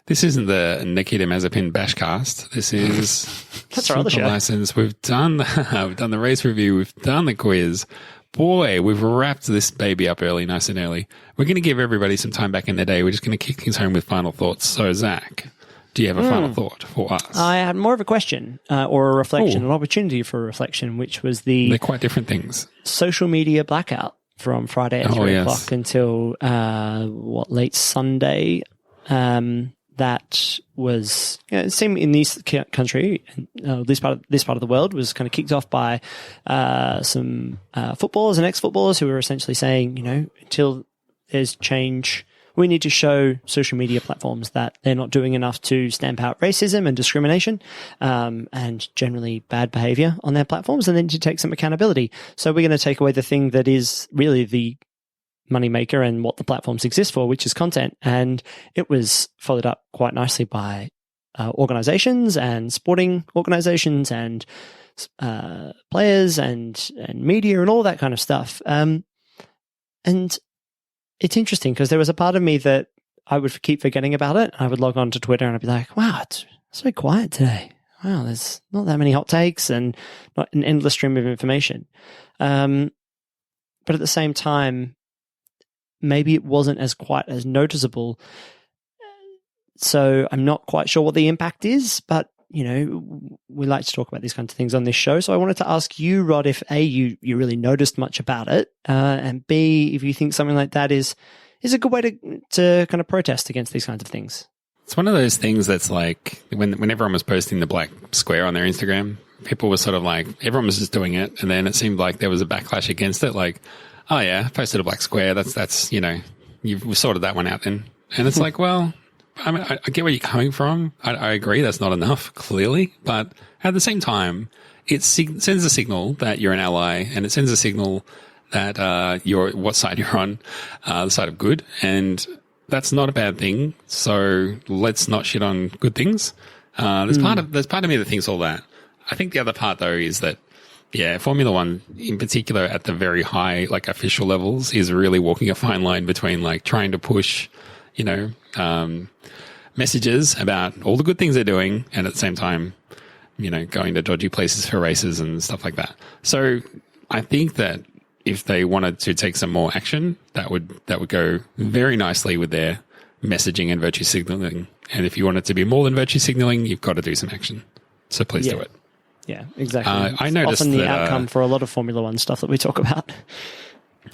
this isn't the Nikita Mazepin Bashcast. This is That's our other show. License. We've done the race review. We've done the quiz. Boy, we've wrapped this baby up early, nice and early. We're going to give everybody some time back in the day. We're just going to kick things home with final thoughts. So, Zach, do you have a final thought for us? I had more of a question or a reflection, an opportunity for a reflection, which was They're quite different things. Social media blackout from Friday at 3 o'clock until, late Sunday. That was, it seemed in this country, this part of the world was kind of kicked off by some footballers and ex-footballers who were essentially saying, until there's change, we need to show social media platforms that they're not doing enough to stamp out racism and discrimination and generally bad behavior on their platforms, and then to take some accountability. So we're going to take away the thing that is really the moneymaker and what the platforms exist for, which is content. And it was followed up quite nicely by organizations and sporting organizations and players and media and all that kind of stuff. And it's interesting because there was a part of me that I would keep forgetting about it. I would log on to Twitter and I'd be like, wow, it's so quiet today. Wow, there's not that many hot takes and not an endless stream of information. But at the same time, maybe it wasn't as quite as noticeable. So I'm not quite sure what the impact is, but, we like to talk about these kinds of things on this show. So I wanted to ask you, Rod, if A, you really noticed much about it, and B, if you think something like that is a good way to kind of protest against these kinds of things. It's one of those things that's like when everyone was posting the black square on their Instagram, people were sort of like, everyone was just doing it. And then it seemed like there was a backlash against it. Like, oh yeah, posted a black square. That's you've sorted that one out then. And it's like, well, I mean, I get where you're coming from. I agree that's not enough, clearly. But at the same time, it sends a signal that you're an ally, and it sends a signal that you're what side you're on, the side of good. And that's not a bad thing. So let's not shit on good things. There's part of me that thinks all that. I think the other part, though, is that, Formula One in particular at the very high, like official levels, is really walking a fine line between like trying to push, messages about all the good things they're doing, and at the same time, going to dodgy places for races and stuff like that. So I think that if they wanted to take some more action, that would go very nicely with their messaging and virtue signaling. And if you want it to be more than virtue signaling, you've got to do some action. So please do it. Yeah, exactly. I noticed often the that, outcome for a lot of Formula One stuff that we talk about.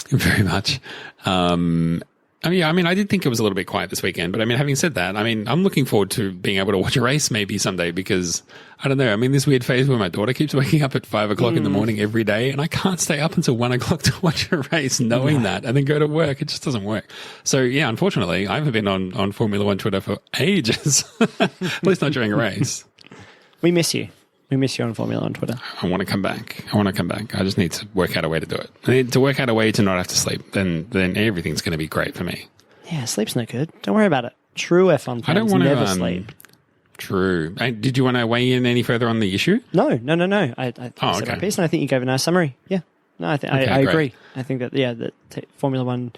Very much. I did think it was a little bit quiet this weekend, but having said that, I'm looking forward to being able to watch a race maybe someday because, I don't know, this weird phase where my daughter keeps waking up at 5 o'clock in the morning every day and I can't stay up until 1 o'clock to watch a race knowing that and then go to work. It just doesn't work. So, unfortunately, I haven't been on Formula One Twitter for ages, at least not during a race. We miss you. We miss you on Formula on Twitter. I want to come back. I just need to work out a way to do it. I need to work out a way to not have to sleep. Then everything's going to be great for me. Yeah, sleep's no good. Don't worry about it. True F1 fans I don't want never to sleep. True. Did you want to weigh in any further on the issue? No. I said my piece, and I think you gave a nice summary. Yeah. No, I agree. I think that, Formula One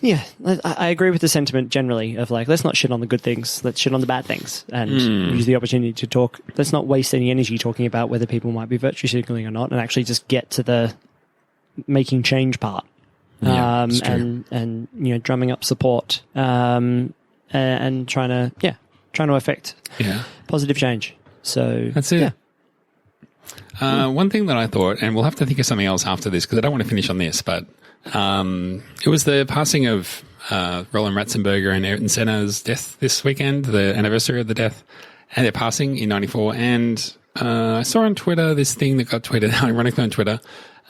Yeah, I agree with the sentiment generally of like, let's not shit on the good things, let's shit on the bad things and use the opportunity to talk. Let's not waste any energy talking about whether people might be virtue signaling or not, and actually just get to the making change part. Yeah, and drumming up support and trying to affect positive change. So that's it. Yeah. One thing that I thought, and we'll have to think of something else after this because I don't want to finish on this, but it was the passing of Roland Ratzenberger and Ayrton Senna's death this weekend, the anniversary of the death and their passing in 94. And I saw on Twitter this thing that got tweeted, ironically on Twitter.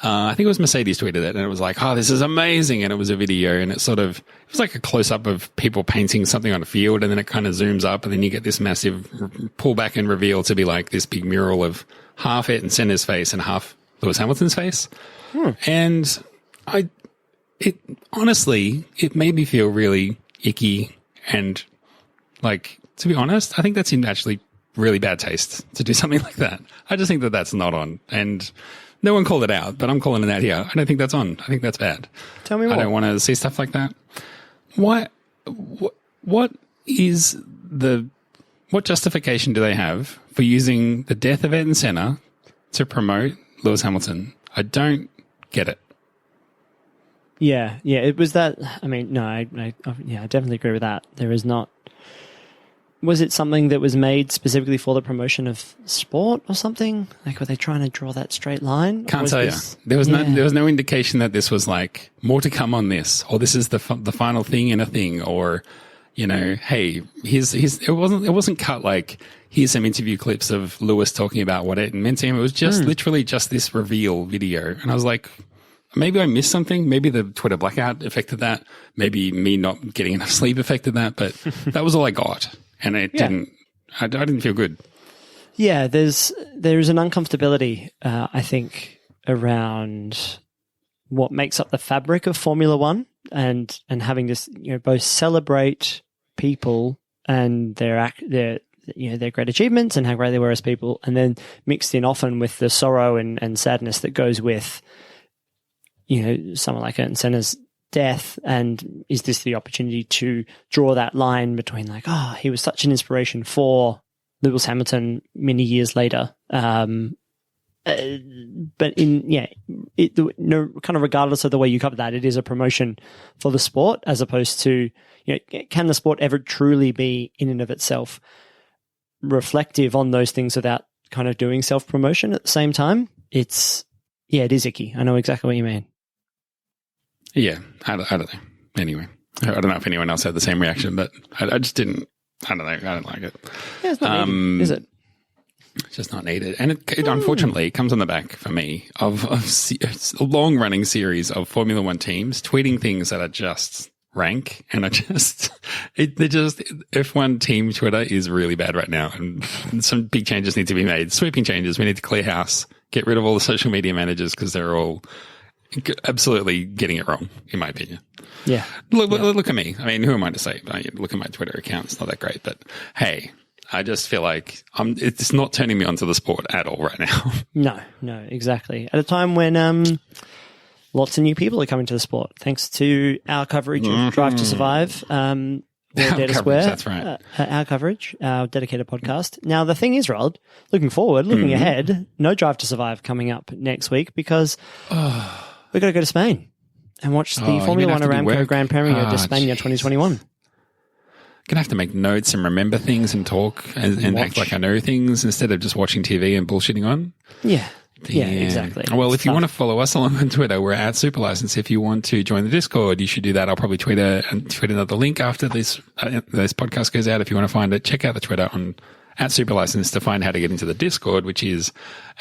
I think it was Mercedes tweeted it, and it was like, oh, this is amazing. And it was a video, and it was like a close-up of people painting something on a field, and then it kind of zooms up, and then you get this massive pullback and reveal to be like this big mural of half Ayrton Senna's face and half Lewis Hamilton's face. And honestly, it made me feel really icky, and like, to be honest, I think that's in actually really bad taste to do something like that. I just think that that's not on, and no one called it out, but I'm calling it out here. I don't think that's on. I think that's bad. Tell me more. I don't want to see stuff like that. What justification do they have for using the death of Ayrton Senna to promote Lewis Hamilton? I don't get it. Yeah, it was that. I mean, no, I definitely agree with that. There is not. Was it something that was made specifically for the promotion of sport or something? Like, were they trying to draw that straight line? Can't tell you. There was no indication that this was like more to come on this, or this is the final thing in a thing, or hey, it wasn't cut like here's some interview clips of Lewis talking about what it meant to him. It was just literally just this reveal video, and I was like, maybe I missed something. Maybe the Twitter blackout affected that. Maybe me not getting enough sleep affected that. But that was all I got. And it didn't, I didn't feel good. Yeah, there is an uncomfortability, I think, around what makes up the fabric of Formula One and having this, both celebrate people and their great achievements and how great they were as people, and then mixed in often with the sorrow and sadness that goes with, someone like Ayrton Senna's death. And is this the opportunity to draw that line between like, oh, he was such an inspiration for Lewis Hamilton many years later. But kind of regardless of the way you cover that, it is a promotion for the sport as opposed to, can the sport ever truly be in and of itself reflective on those things without kind of doing self-promotion at the same time? It is icky. I know exactly what you mean. Yeah, I don't know. Anyway, I don't know if anyone else had the same reaction, but I just didn't. I don't know. I don't like it. Yeah, it's not needed, is it? It's just not needed, and it unfortunately comes on the back for me of a long-running series of Formula One teams tweeting things that are just rank, and F1 team Twitter is really bad right now, and some big changes need to be made. Sweeping changes. We need to clear house, get rid of all the social media managers because they're all absolutely getting it wrong, in my opinion. Yeah. Look at me. I mean, who am I to say? Look at my Twitter account. It's not that great, but hey, I just feel like it's not turning me onto the sport at all right now. No, exactly. At a time when lots of new people are coming to the sport, thanks to our coverage of Drive to Survive. That's right. Our coverage, our dedicated podcast. Now, the thing is, Rod, looking ahead, no Drive to Survive coming up next week because we've got to go to Spain and watch the Formula One Aramco Grand Premio de España 2021. Going to have to make notes and remember things and talk and act like I know things instead of just watching TV and bullshitting on. Yeah. Yeah, exactly. Well, if you want to follow us along on Twitter, we're at Superlicense. If you want to join the Discord, you should do that. I'll probably tweet another link after this podcast goes out. If you want to find it, check out the Twitter on at Superlicense to find how to get into the Discord, which is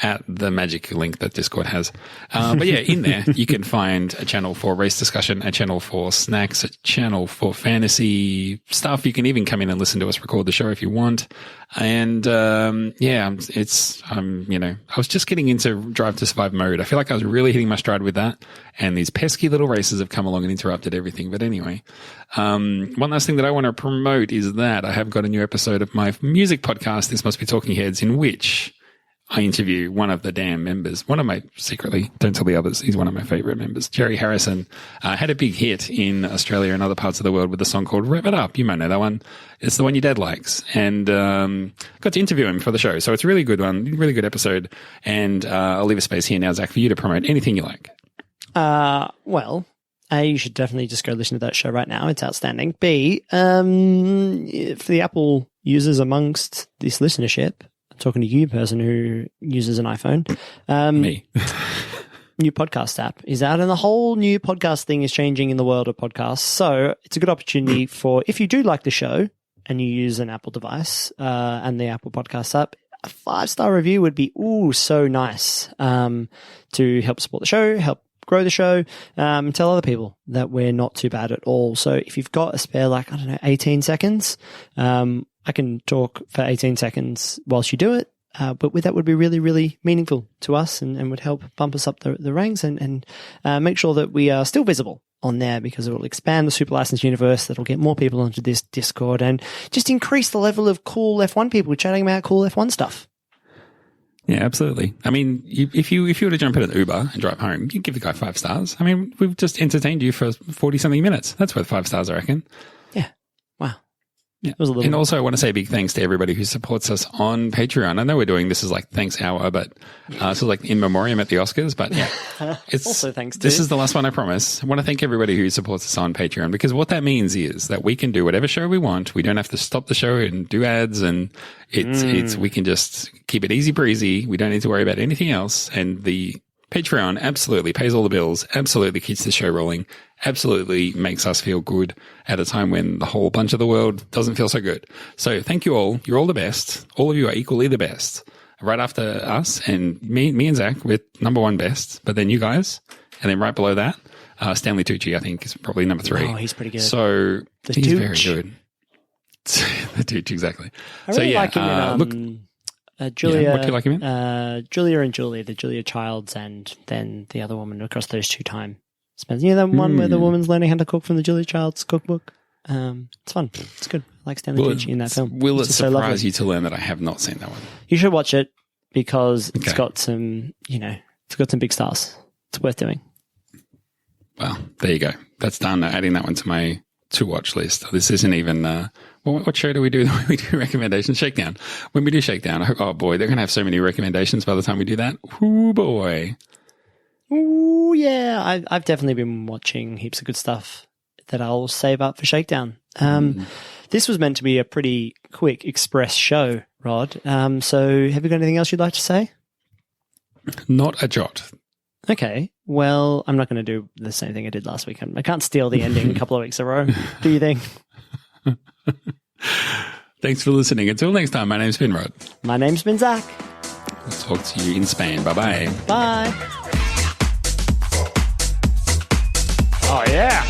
at the magic link that Discord has. But yeah, in there, you can find a channel for race discussion, a channel for snacks, a channel for fantasy stuff. You can even come in and listen to us record the show if you want. And, I was just getting into Drive to Survive mode. I feel like I was really hitting my stride with that. And these pesky little races have come along and interrupted everything. But anyway, one last thing that I want to promote is that I have got a new episode of my music podcast, This Must Be Talking Heads, in which I interview one of the damn members, secretly, don't tell the others, he's one of my favorite members. Jerry Harrison had a big hit in Australia and other parts of the world with a song called Rev It Up. You might know that one. It's the one your dad likes. And got to interview him for the show. So it's a really good one, really good episode. And I'll leave a space here now, Zach, for you to promote anything you like. Well, A, you should definitely just go listen to that show right now. It's outstanding. B, for the Apple users amongst this listenership, I'm talking to you, person who uses an iPhone. Me. New podcast app is out, and the whole new podcast thing is changing in the world of podcasts. So it's a good opportunity for, if you do like the show and you use an Apple device and the Apple Podcast app, a 5-star review would be so nice to help support the show, help grow the show, tell other people that we're not too bad at all. So if you've got a spare, 18 seconds, I can talk for 18 seconds whilst you do it. But that would be really, really meaningful to us and would help bump us up the ranks and make sure that we are still visible on there, because it will expand the Super License universe. That'll get more people onto this Discord and just increase the level of cool F1 people chatting about cool F1 stuff. Yeah, absolutely. I mean, if you were to jump in an Uber and drive home, you give the guy 5 stars. I mean, we've just entertained you for 40-something minutes. That's worth 5 stars, I reckon. Yeah. Wow. Yeah. And also I want to say a big thanks to everybody who supports us on Patreon. I know we're doing this is like thanks hour, but this is like in memoriam at the Oscars, but yeah. It's also thanks to. This is the last one, I promise. I want to thank everybody who supports us on Patreon, because what that means is that we can do whatever show we want. We don't have to stop the show and do ads, and we can just keep it easy breezy. We don't need to worry about anything else. And the Patreon absolutely pays all the bills, absolutely keeps the show rolling, absolutely makes us feel good at a time when the whole bunch of the world doesn't feel so good. So thank you all. You're all the best. All of you are equally the best. Right after us and me and Zach, we're number 1 best, but then you guys, and then right below that, Stanley Tucci, I think, is probably number 3. Oh, he's pretty good. So he's Dooch. very good. The Dooch, exactly. I really like him in Julia. What do you like him in? Julia and Julie, the Julia Childs, and then the other woman across those 2 time spans. You know that one where the woman's learning how to cook from the Julia Childs cookbook? It's fun. It's good. I like Stanley Tucci in that film. Will it surprise you to learn that I have not seen that one? You should watch it, because it's got some, it's got some big stars. It's worth doing. Well, there you go. That's done. Adding that one to my to-watch list. This isn't even... what show do we do when we do recommendations? Shakedown. When we do Shakedown, I hope, oh boy, they're going to have so many recommendations by the time we do that. Ooh, boy. Ooh, yeah. I've definitely been watching heaps of good stuff that I'll save up for Shakedown. This was meant to be a pretty quick express show, Rod. So have you got anything else you'd like to say? Not a jot. Okay. Well, I'm not going to do the same thing I did last week. I can't steal the ending a couple of weeks in a row. Do you think? Thanks for listening. Until next time, my name's been Rod. My name's been Zach. I'll talk to you in Spain. Bye-bye. Bye. Oh, yeah.